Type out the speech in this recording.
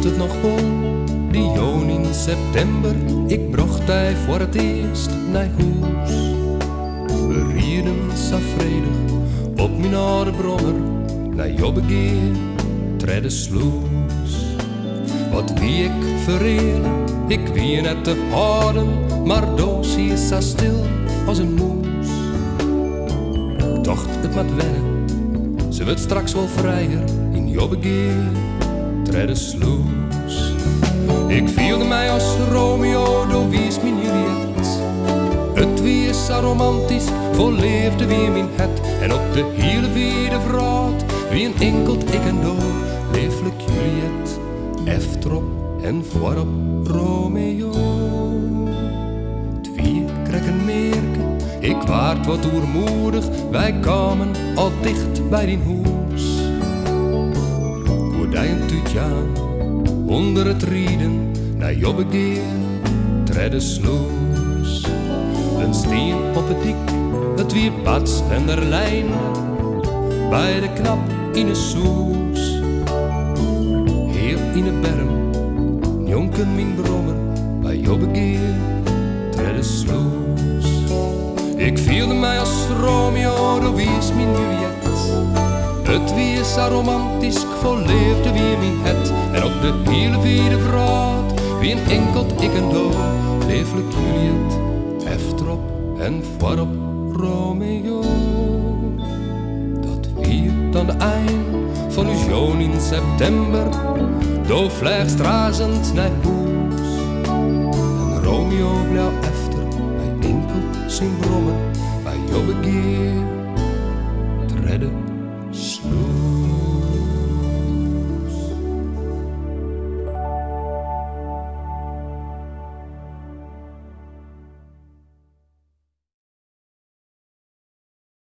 weet het nog wel, die joon in september, ik bracht hij voor het eerst naar huis. We rieden savredig op mijn oude brommer, naar Jobbegeer, treden sloes. Wat wie ik verrelen, ik wie net te houden, maar doosje is zo stil als een moes. Ik dacht het moet wennen, ze wordt straks wel vrijer in Jobbegeer, treden sloes. Ik vielde mij als Romeo, door wie is mijn Juliet. Het wie is zo romantisch, vol leefde wie in mijn het. En op de hele wiede vraat, wie een enkelt ik en door, leeflijk Juliet. Efterop en voorop Romeo. Twee krekken merken, ik waard wat oermoedig, wij kwamen al dicht bij die hoes. Koordij een tuutje aan, onder het rieden, naar Jobbegeer, treden sloes. Een steen op het dik, het wie bats en der lijn, bij de knap in een soes. Heel in de berm, jonken mijn brommer, bij Jobbegeer, treden sloes. Ik vielde mij als Romeo, door wie is mijn Juliet. Het wie is zo romantisch, vol leefde wie in mijn het. En op de hele wiede vraat, wie een enkelt ik en door, leeflijk Juliet, efterop en voorop Romeo. Dat wie dan de eind van uw joon in september, door vlecht razend naar huis. En Romeo blauw efter, bij enkel zijn brommen, bij Jobbegeer.